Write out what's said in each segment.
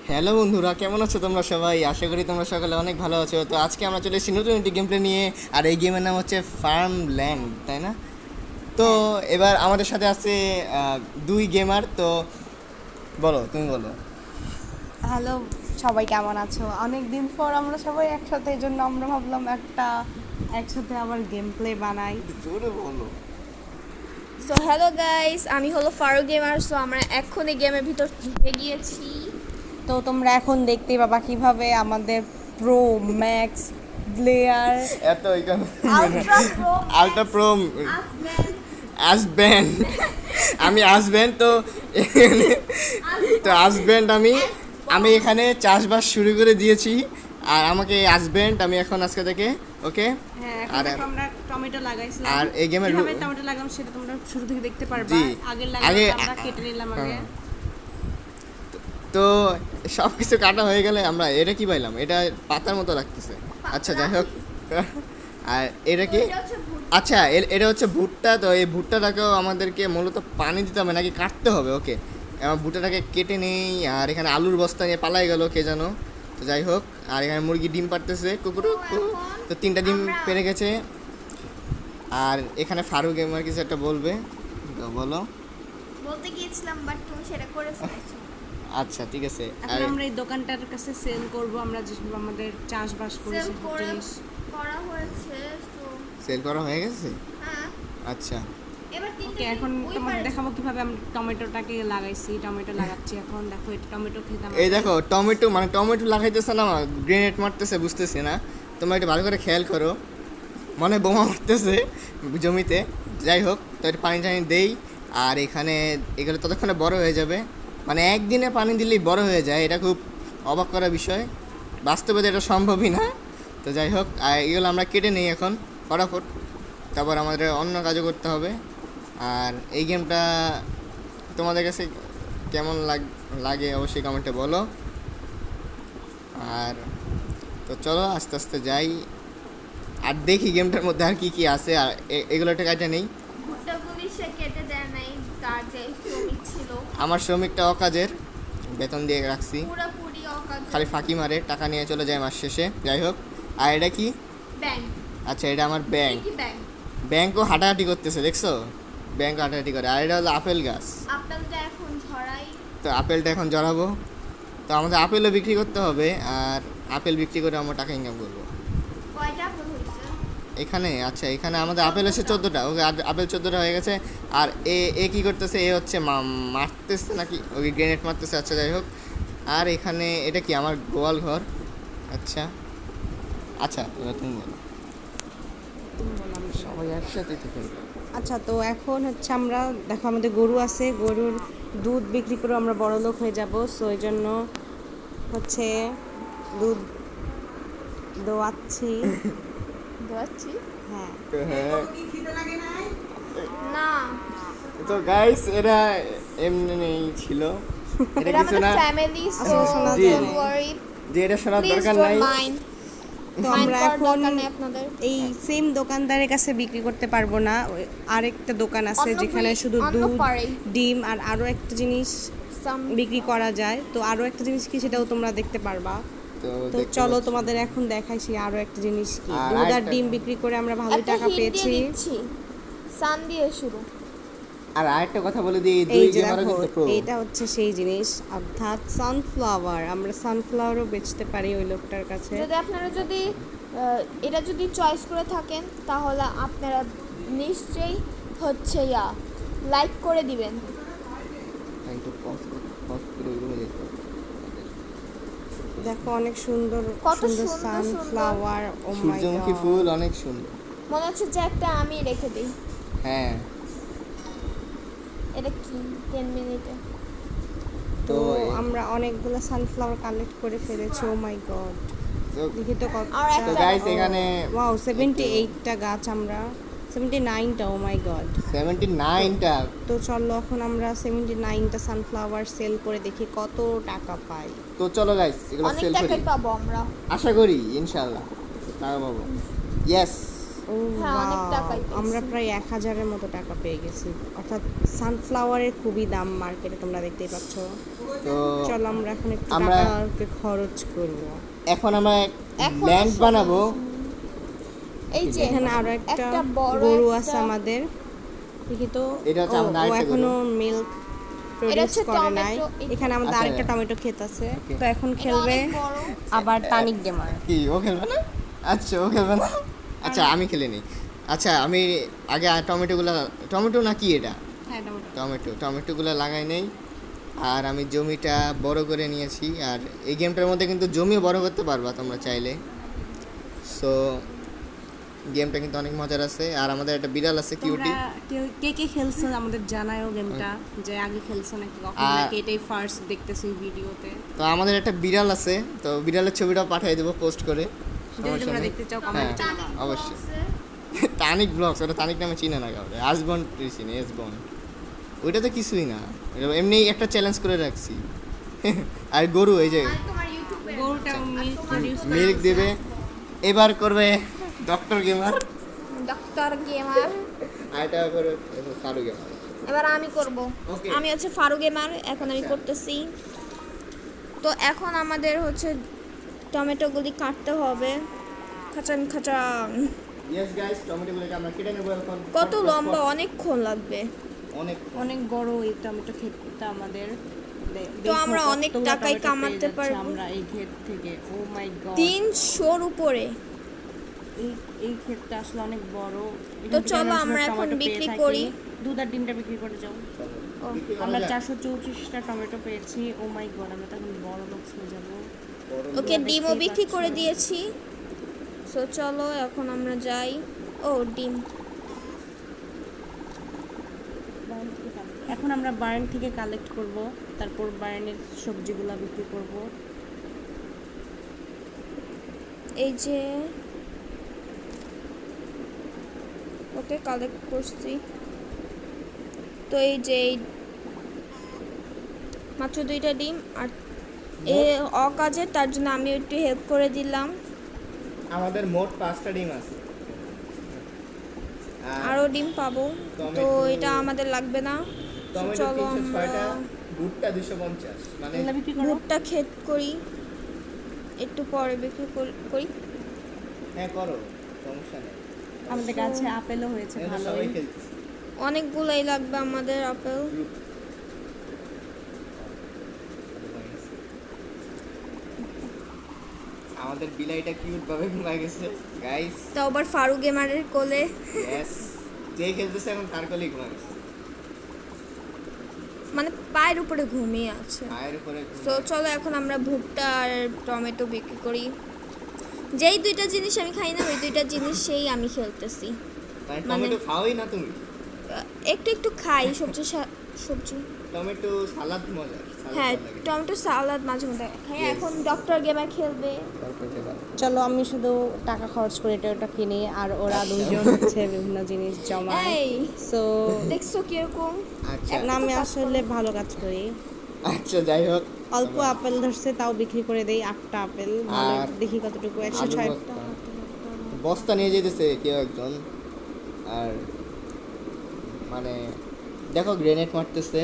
Hello বন্ধুরা, কেমন আছো তোমরা সবাই? আশা করি তোমরা সকালে অনেক ভালো আছো। তো আজকে আমরা চলে এসেছি নতুন একটি গেম প্লে নিয়ে। আর এই গেমের নাম হচ্ছে ফার্ম ল্যান্ড, তাই না? তো হ্যাঁ। এবার আমাদের সাথে আছে দুই গেমার। তো বলো, তুমি বলো। হ্যালো, সবাই কেমন আছো? অনেক দিন পর আমরা সবাই একসাথে, এই জন্য আমরা ভাবলাম একটা একসাথে আবার গেম প্লে বানাই। একটু জোরে বলো। সো হ্যালো গাইস, আমি হলো ফারুক গেমার। সো আমরা এক্ষুনি গেমের ভিতর ঢুকে গিয়েছি। তো তোমরা এখন দেখতেই পাবা কিভাবে আমাদের প্রো ম্যাক্স প্লেয়ার এত এখানে আলট্রা প্রো আলট্রা প্রো আসবেন। আসবেন। আমি আসবেন তো তো আসবেন আমি আমি এখানে চাষবাস শুরু করে দিয়েছি। আর আমাকে আসবেন, আমি এখন আজকে থেকে ওকে। হ্যাঁ, এখন আর দেখো আমরা টমেটো লাগাইছিলাম। আর এই গেমের কিভাবে টমেটো লাগাম সেটা তোমরা শুরু থেকে দেখতে পারবা। জি। আগের আগে লাগামটা আমরা কেটে নিলাম আগে। হ্যাঁ। তো সব কিছু কাটা হয়ে গেলে আমরা এটা কি পাইলাম? এটা পাতার মতো লাগতেছে। আচ্ছা, যাই হোক। আর এটা কি? এটা হচ্ছে ভুট্টা। আচ্ছা, এটা হচ্ছে ভুট্টা। তো এই ভুট্টাটাকেও আমাদেরকে মূলত পানি দিতে হবে নাকি কাটতে হবে? ওকে, আমার ভুট্টাটাকে কেটে নেই। আর এখানে আলুর বস্তা নিয়ে পালাই গেল কে জানো। তো যাই হোক, আর এখানে মুরগি ডিম পারতেছে কুকুর। তো 3টা ডিম পেরে গেছে। আর এখানে ফারুক গেমার কিছু একটা বলবে, তো বলো। বলতে গিয়েছিলাম বাট তুমি সেটা করে ফেলেছো। আচ্ছা, ঠিক আছে। আর এখন আমরা এই দোকানটার কাছে সেল করব আমরা যেসব আমাদের চাষবাস করি সেল সেসব করে জিনিস। করা হয়েছে। তো সেল করা হয়ে গেছে? হ্যাঁ, আচ্ছা, এবার ওকে, এখন তোমাদের দেখাবো কিভাবে আমরা টমেটোটাকে লাগাইছি। টমেটো লাগাচ্ছি এখন। দেখো এটা টমেটো খেতে এই দেখো টমেটো, মানে টমেটো লাগাইতেছে না, গ্রেনেড মারতেছে, বুঝতেছি না। তোমরা একটু ভালো করে খেয়াল করো, মনে হয় বোমা মারতেছে জমিতে। যাই হোক, তো একটু পানি টানি দেই। আর এখানে এগুলো ততক্ষণে বড় হয়ে যাবে। মানে একদিনে পানি দিলেই বড় হয়ে যায়, এটা খুব অবাক করা বিষয়। বাস্তবে তো এটা সম্ভবই না। তো যাই হোক, আর এগুলো আমরা কেটে নিই এখন ফটাফট। তারপর আমাদের অন্য কাজও করতে হবে। আর এই গেমটা তোমাদের কাছে কেমন লাগে অবশ্যই কমেন্টে বলো। আর তো চলো আস্তে আস্তে যাই আর দেখি গেমটার মধ্যে আর কি কি আছে। আর এগুলো একটা কাটা নেই। ভুট্টাগুলি সে কেটে দেয় নাই, তার যে শ্রমিক ছিল আমার শ্রমিকটা অকাজের, বেতন দিয়ে রাখছি, পুরোপুরি অকাজ। খালি ফাঁকি মারে, টাকা নিয়ে চলে যায় মাস শেষে। যাই হোক, আর এটা কি? ব্যাংক। আচ্ছা, এটা আমার ব্যাংক। কি ব্যাংক? ব্যাংকও হাঁটাহাঁটি করতেছে, দেখছো? ব্যাংক হাঁটাহাঁটি করে। আর এটা হলো আপেল গাছ। আপেলটা এখন ঝরাই। তো আপেলটা এখন জড়াবো। তো আমাদের আপেলও বিক্রি করতে হবে। আর আপেল বিক্রি করে আমরা টাকা ইনকাম করবো। কয়টা আপেল হয়েছে? এখানে আচ্ছা, এখানে আমাদের আপেল আছে 14টা। ওকে, আপেল 14টা হয়ে গেছে। আর এ এ কী করতেছে? এ হচ্ছে মারতেছে নাকি ওকে গ্রেনেড মারতেছে। আচ্ছা, যাই হোক। আর এখানে এটা কি? আমার গোয়াল ঘর। আচ্ছা আচ্ছা, এবার তুমি বলো। সবাই একসাথে থেকে। আচ্ছা, তো এখন হচ্ছে আমরা দেখো আমাদের গরু আছে, গরুর দুধ বিক্রি করে আমরা বড় লোক হয়ে যাব। সো এই জন্য হচ্ছে দুধ দোয়াচ্ছি। ধোয়াচ্ছি হ্যাঁ, হ্যাঁ, না, তো গাইস এরা এমনি ছিল, এটা এটা কিছু আমাদের না। ফ্যামিলি। সো আসলে শোনা জি। যায় ডোন্ট না। ওয়ারি, যে এটা শোনার প্লিজ দরকার নাই। Don't mind. তো মাইন্ড আমরা করার এখন দরকার নেই আপনাদের। এই সেম দোকানদারের কাছে বিক্রি করতে পারবো না। আরেকটা দোকান আছে অন্য যেখানে শুধু অন্য দুধ, পাড়ে। ডিম আর আরও একটা জিনিস বিক্রি করা যায়। তো আরও একটা জিনিস কি সেটাও তোমরা দেখতে পারবা। তো দেখতে চলো পাচ্ছি। তোমাদের এখন দেখাইছি আরও একটা জিনিস কি। আর দুধ আর আরেকটা- ডিম বিক্রি করে আমরা ভালোই একটা টাকা হিন্ট দিয়ে পেয়েছি। দিচ্ছি, সান দিয়ে শুরু। আর আরেকটা কথা বলে দিই, এই দুই যে গেমারও দেখো, কিন্তু প্রো। এইটা হচ্ছে সেই জিনিস, অর্থাৎ সানফ্লাওয়ার। আমরা সানফ্লাওয়ারও বেচতে পারি ওই লোকটার কাছে। যদি আপনারা যদি এটা যদি চয়েস করে থাকেন তাহলে আপনারা নিশ্চয়ই হচ্ছে লাইক করে দিবেন। একটু পজ করে ওইগুলো দেখতে। দেখো অনেক সুন্দর কত সুন্দর সুন্দর সানফ্লাওয়ার। ও মাই সূর্যমুখী গড, ফুল অনেক সুন্দর। মনে হচ্ছে যে একটা আমি রেখে দিই। হ্যাঁ, এটা কি 10 মিনিটে? তো তো আমরা অনেকগুলো সানফ্লাওয়ার কালেক্ট করে ফেলেছি। ও মাই গড, দেখি তো কত। আর তো একটা গাইস এখানে ওয়াও, 78টা গাছ, আমরা 79টা। ও মাই গড। 79টা। তো চলো এখন আমরা 79টা সানফ্লাওয়ার সেল করে দেখি কত টাকা পাই। তো চলো গাইস এগুলো অনেক সেল করি, টাকাই পাবো আমরা। আশা করি ইনশাআল্লাহ টাকা পাবো। ইয়েস। ও হ্যাঁ, অনেক wow, টাকাই পেয়েছি। আমরা প্রায় 1000-এর মতো টাকা পেয়ে গেছি। অর্থাৎ সানফ্লাওয়ারের খুবই দাম মার্কেটে, তোমরা দেখতেই পাচ্ছ। তো চলো আমরা এখন একটু আমরা- টাকাকে খরচ করব। এখন আমরা এখন ল্যান্ড সবাই- বানাবো। এই যে এখানে আরো একটা একটা বড় গরু একটা- আছে আমাদের, দেখি তো। এটা হচ্ছে ও, আমাদের ও আরেকটা এখনো মিল্ক প্রডিউস হচ্ছে করে নাই। টমেটো, এখানে আমাদের আচ্ছা, আরেকটা টমেটো ক্ষেত আছে। Okay. তো এখন এটা খেলবে অনেক বড়। আবার তানিক গেমার। কি ও খেলবে না? আচ্ছা ও খেলবে না, আচ্ছা আমি খেলে নিই। আচ্ছা আমি আগে টমেটো না কি এটা, হ্যাঁ টমেটো। টমেটোগুলো লাগাই নেই। আর আমি জমিটা বড় করে নিয়েছি। আর এই গেমটার মধ্যে কিন্তু জমিও বড় করতে পারবা তোমরা চাইলে। সো গেমটা কিন্তু অনেক মজার আছে। আর আমাদের একটা বিড়াল আছে কিউটি। তোমরা কে কে খেলছো আমাদের জানায়ও গেমটা, যে আগে খেলছো নাকি কখনো, আর- নাকি এটাই ফার্স্ট দেখতেছো এই ভিডিওতে। তো আমাদের একটা বিড়াল আছে, তো বিড়ালের ছবিটাও পাঠিয়ে দেবো পোস্ট করে। যদি সমস্যা তোমরা নেই। দেখতে চাও হ্যাঁ কমেন্টে জানাও। অবশ্যই। তানিক ব্লগস, ওটা তানিক নামে চিনে না কাউরে। আসবন চিনি, এসবন, ওইটা তো কিছুই না, এটা এমনি একটা চ্যালেঞ্জ করে রাখছি। আর গরু এই যে আর তোমার ইউটিউবে গরুটা মিল্ক প্রডিউস মিল্ক দেবে। এবার করবে ডক্টর গেমার, ডক্টর গেমার। আর এটা করবে ফারু গেমার। এবার আমি করব। Okay. আমি হচ্ছে ফারুক গেমার, এখন আমি আচ্ছা। করতেছি। তো এখন আমাদের হচ্ছে টমেটোগুলি কাটতে হবে, খাচাং খাচাং। ইয়েস গাইস, টমেটোগুলোকে আমরা কেটে নেব এখন। কত লম্বা, অনেকক্ষণ লাগবে। অনেক অনেক বড় এই টমেটো ক্ষেতটা আমাদের। তো আমরা অনেক টাকাই কামাতে পারবো। আমরা এই ক্ষেত থেকে। ও মাই গড, 300-র উপরে। এই ক্ষেতটা আসলে অনেক বড়। তো চলো আমরা এখন বিক্রি করি। দুধ আর ডিমটা বিক্রি করে যাও। ও, আমরা 434টা টমেটো পেয়েছি। ও মাই গড, আমরা তো এখন বড় লোক হয়ে যাবো। ওকে ডিমও বিক্রি করে দিয়েছি। সো চলো এখন আমরা যাই। ও ডিম। এখন আমরা বার্ন থেকে কালেক্ট করব, তারপর বার্নের সবজিগুলা বিক্রি করব। এই যে ওকে কালেক্ট করছি। তো এই যে মাত্র 2টা ডিম, আর এ অকাজে, তার জন্য আমি একটু হেল্প করে দিলাম। আমাদের মোট 5টা ডিম আছে। আরও ডিম পাবো, তো টমেটো- এটা আমাদের লাগবে না। তো টমেটো চলো 306টা, আমরা ভুট্টা 250, মানে এগুলা বিক্রি করো। ভুট্টা ক্ষেত করি, একটু পরে বিক্রি করি। হ্যাঁ করো, সমস্যা নেই। আমাদের কাছে আপেলও হয়েছে এটা ভালোই। সবাই খেলতেছে। অনেকগুলাই লাগবে আমাদের আপেল। আমাদের বিলাইটা কিউট ভাবে ঘুমায় গেছে গাইস। তো আবার ফারুক গেমারের কোলে। ইয়েস, যে খেলতেছে এখন তার কোলেই ঘুমায় গেছে, মানে পায়ের উপরে ঘুমিয়ে আছে। পায়ের উপরে তো চলো এখন আমরা ভুট্টা আর টমেটো বিক্রি করি। যেই 2টা জিনিস আমি খাই না, ওই 2টা জিনিস সেই আমি খেলতেছি। মানে মানে- টমেটো খাওয়াই না তুমি? একটু একটু খাই সবজি। টমেটো সালাদ মজা, সালাদ হ্যাঁ, ভালো লাগে। টমেটো সালাদ মাঝে মধ্যে খাই। Yes. এখন ডক্টর গেমার খেলবে। তারপর খেলা। চলো আমি শুধু টাকা খরচ করে এটা ওটা কিনি, আর ওরা দুজন হচ্ছে বিভিন্ন জিনিস জমায়। এই সো দেখছো কিরকম? আচ্ছা না, আমি আসলে ভালো কাজ করি। আচ্ছা যাই হোক, অল্প আপেল ধরছে, তাও বিক্রি করে দেই 8টা আপেল। ভালো, আর দেখি কতটুকু, আলু 160টা। বস্তা নিয়ে যেতেছে কেউ একজন। আর মানে দেখো গ্রেনেড মারতেছে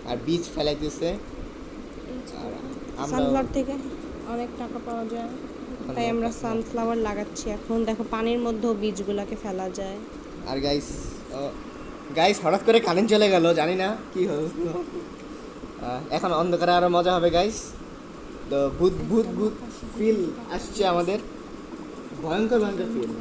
আর বীজ ফেলাইতেছে। আর আমরা সানফ্লাওয়ার থেকে অনেক টাকা পাওয়া যায়, তাই আমরা সানফ্লাওয়ার লাগাচ্ছি এখন। দেখো পানির মধ্যেও বীজগুলোকে ফেলা যায়। আর গাইস হঠাৎ করে কারেন্ট চলে গেল, জানি না কি হলো। এখন অন্ধকারে আরো মজা হবে গাইস। তো ভূত ভূত ভূত ফিল আসছে আমাদের, ভয়ঙ্কর ভয়ঙ্কর ফিল।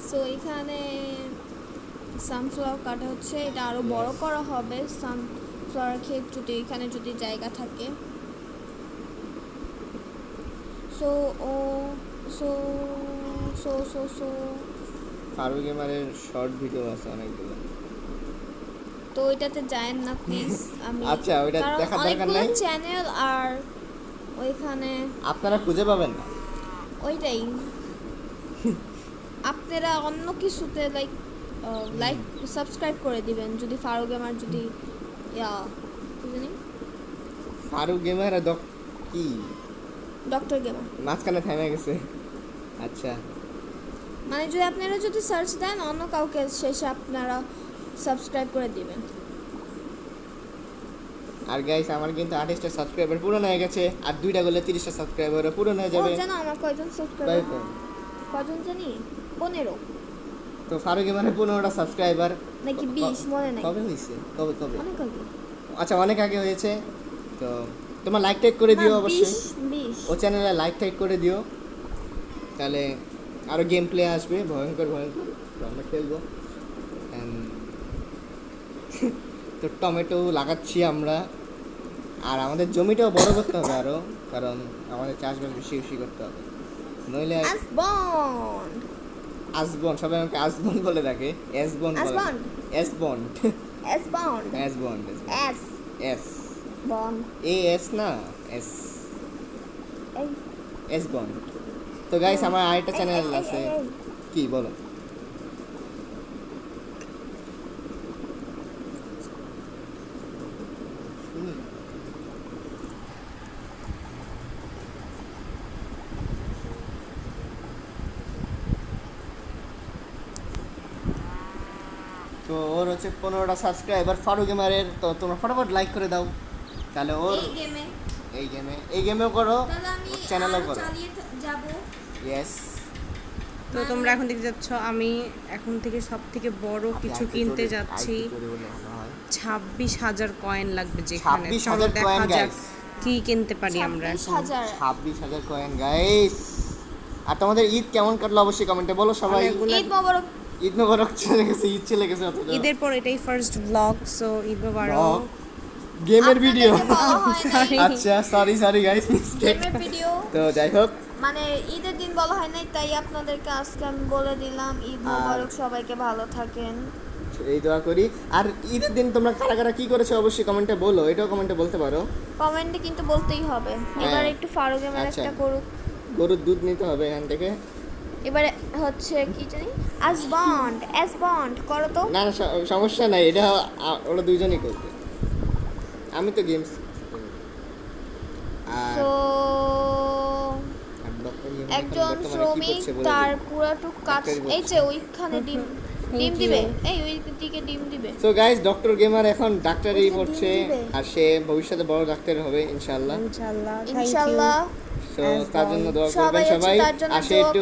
সো এখানে সানফ্লাওয়ার কাটা হচ্ছে, এটা আরো বড় করা হবে। সানফ্লাওয়ার ক্ষেত যদি এখানে যদি জায়গা থাকে। সো ও so so so so Faruk গেমারের শর্ট ভিডিও আছে অনেকগুলো। তো ওইটাতে যায়েন না প্লিজ। আমি আচ্ছা, ওইটা কারণ দেখার দরকার অনেকগুলো নাই। চ্যানেল, আর ওইখানে আপনারা খুঁজে পাবেন না। ওইটাই আপনারা অন্য কিছুতে লাইক সাবস্ক্রাইব করে দিবেন যদি ফারুক গেমার যদি কি জানি ফারুক গেমার আর কি ডক্টর গেমার মাঝখানে থেমে গেছে। আচ্ছা মানে যদি আপনারা যদি সার্চ দেন অন্য কাউকে শেষে আপনারা সাবস্ক্রাইব করে দিবেন। আর গাইস আমার কিন্তু 28টা সাবস্ক্রাইবার পূরণ হয়ে গেছে, আর 2টা গোলে 30টা সাবস্ক্রাইবারও পূরণ হয়ে ও যাবে। জানো আমার কয়জন সাবস্ক্রাইবার? কয়জন জানি? 15 তো ফারুক মানে 15টা সাবস্ক্রাইবার নাকি 20 মনে নাই। কবে হয়েছে? কবে? অনেক আগে। আচ্ছা অনেক আগে হয়েছে। তো তোমার লাইক টাইক করে দিও অবশ্যই। 20 ও চ্যানেলে লাইক টাইক করে দিও, তাহলে আরো গেম প্লে আসবে ভয়ঙ্কর তো আমরা খেলবো। তো টমেটো লাগাচ্ছি আমরা, আর আমাদের জমিটাও বড় করতে হবে আরো, কারণ আমাদের চাষবাস বেশি বেশি করতে হবে, নইলে আসবন সবাই আমাকে আসবন বলে ডাকে, এসবন এস এ এস না এস এস বন্ড। তো গাইস আমার আরেকটা চ্যানেল আছে। কি বলো? তো ওর হচ্ছে 15টা সাবস্ক্রাইবার ফারুক গেমারের। তো তোমরা ফটাফট লাইক করে দাও, তাহলে ওর এই গেমেও করো, চ্যানেলও করো। ইয়েস। তো তোমরা এখন দেখতে যাচ্ছ আমি এখন থেকে সব থেকে বড় কিছু কিনতে যাচ্ছি। 26,000 কয়েন লাগবে, যেখানে 26,000 দেখা কয়েন যাক গাইস, কি কিনতে পারি আমরা এখন। 26,000 কয়েন গাইস। আর তোমাদের ঈদ কেমন কাটলো অবশ্যই কমেন্টে বলো সবাই। ঈদ মোবারক চলে গেছে, ঈদ চলে গেছে। ঈদের পর এটাই ফার্স্ট ব্লগ, সো ঈদ মোবারক। গেমের ভিডিও, আচ্ছা সরি গাইস, গেমের ভিডিও। তো যাই হোক, মানে ঈদের দিন বলা হয় নাই, তাই আপনাদেরকে আজকে আমি বলে দিলাম ঈদ মোবারক, সবাইকে ভালো থাকেন এই দোয়া করি। আর ঈদের দিন তোমরা কারা কারা কি করেছো অবশ্যই কমেন্টে বলো, এটাও কমেন্টে বলতে পারো। কমেন্টে কিন্তু বলতেই হবে। এবার একটু ফারুক গেমের আচ্ছা। একটা গরুর দুধ নিতে হবে এখান থেকে। এবারে হচ্ছে কি জানি এস বন্ড করো তো। না সমস্যা নাই, এটা ওরা দুইজনই করবে, আমি তো গেমস। তো একজন শ্রমিক তার পুরোটুক কাজ, এই যে ওইখানে ডিম দিবে, এই ওই দিকে ডিম দিবে। সো গাইস ডক্টর গেমার এখন ডাক্তারি পড়ছে, আর সে ভবিষ্যতে বড় ডাক্তার হবে ইনশাআল্লাহ। সো তার জন্য দোয়া করবেন সবাই। আর সে একটু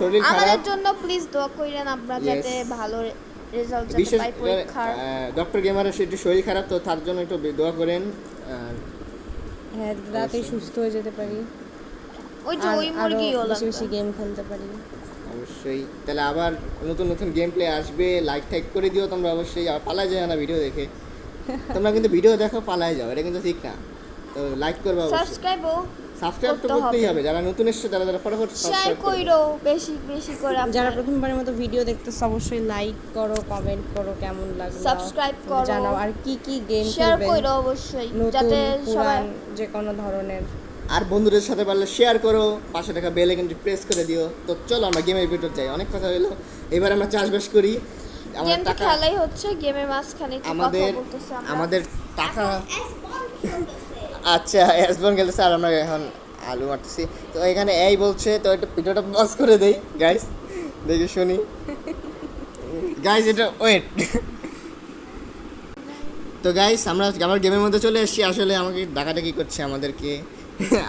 শরীর খারাপ, আমাদের জন্য প্লিজ দোয়া করেন আমরা যাতে ভালো রেজাল্ট যাতে পাই পরীক্ষার। ডক্টর গেমারের সে একটু শরীর খারাপ, তো তার জন্য একটু দোয়া করেন। হ্যাঁ, রাতে সুস্থ হয়ে যেতে পারি, ওই যে ওই মুরগিও বেশি বেশি গেম খেলতে পারি অবশ্যই। তাহলে আবার নতুন গেম প্লে আসবে, লাইক টাইক করে দিও তোমরা অবশ্যই। আর পালায় যাও না ভিডিও দেখে, তোমরা কিন্তু ভিডিও দেখো পালায় যাও, এটা কিন্তু ঠিক না। তো লাইক করবে অবশ্যই, সাবস্ক্রাইব তো করতেই হবে। যারা নতুন এসেছে তারা ফটাফট শেয়ার কইরো বেশি করে। যারা প্রথমবারের মতো ভিডিও দেখতেছ অবশ্যই লাইক করো, কমেন্ট করো কেমন লাগলো, সাবস্ক্রাইব করো, জানাও আর কি গেম শেয়ার খেলবেন, কইরো অবশ্যই, যাতে সবাই যে কোনো ধরনের। আর বন্ধুদের সাথে পারলে শেয়ার করো, পাশে থাকা বেল আইকনটি প্রেস করে দিও। তো চলো আমরা গেমের ভিতর যাই, অনেক কথা হলো, এবার আমরা চাষবাস করি। আমাদের টাকা খেলাই হচ্ছে গেমের মাঝখানে একটু কথা বলতেছে আমাদের টাকা। আচ্ছা এসবন খেলতেছে আর আমরা এখন আলু মারতেছি। তো এখানে এই বলছে, তো একটু ভিডিওটা পজ করে দেই গাইস, দেখি শুনি গাইস, এটা ওয়েট। তো গাইস আমরা আবার গেমের মধ্যে চলে এসেছি। আসলে আমাকে ডাকাডাকি করছে আমাদেরকে,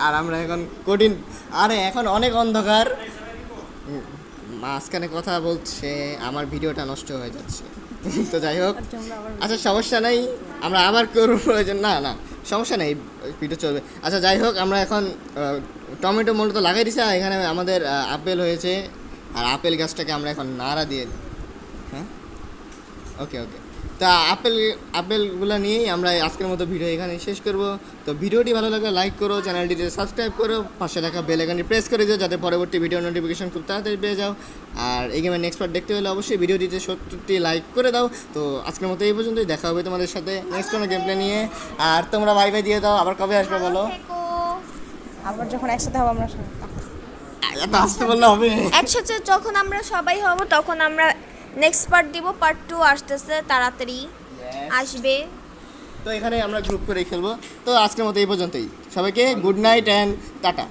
আর আমরা এখন কঠিন, আরে এখন অনেক অন্ধকার, মাঝখানে কথা বলছে, আমার ভিডিওটা নষ্ট হয়ে যাচ্ছে। তো যাই হোক, আচ্ছা সমস্যা নাই, আমরা আবার করবো প্রয়োজন, না সমস্যা নেই, ভিডিও চলবে। আচ্ছা যাই হোক, আমরা এখন টমেটো মূলত লাগাই দিছি, আর এখানে আমাদের আপেল হয়েছে, আর আপেল গাছটাকে আমরা এখন নাড়া দিয়ে দিই। হ্যাঁ ওকে তা আপেলগুলো নিয়েই আমরা আজকের মতো ভিডিও এখানে শেষ করব। তো ভিডিওটি ভালো লাগলে লাইক করো, চ্যানেলটিতে সাবস্ক্রাইব করো, পাশে থাকা বেল আইকনটি প্রেস করে দিও যাতে পরবর্তী ভিডিও নোটিফিকেশন খুব তাড়াতাড়ি পেয়ে যাও। আর এই গেমের নেক্সট পার্ট দেখতে হলে অবশ্যই ভিডিওটিতে 70টি লাইক করে দাও। তো আজকের মতো এই পর্যন্তই, দেখা হবে তোমাদের সাথে নেক্সট কোনো গেম প্লে নিয়ে। আর তোমরা বাই দিয়ে দাও, আবার কবে আসবে বলো? আবার যখন একসাথে হব আমরা এত আসতে বললে হবে? একসাথে যখন আমরা সবাই হব তখন আমরা নেক্সট পার্ট দিব, পার্ট 2 আসতেছে, তাড়াতাড়ি আসবে। তো এখানে আমরা গ্রুপ করে খেলবো। তো আজকের মতো এই পর্যন্তই, সবাইকে গুড নাইট অ্যান্ড টাটা।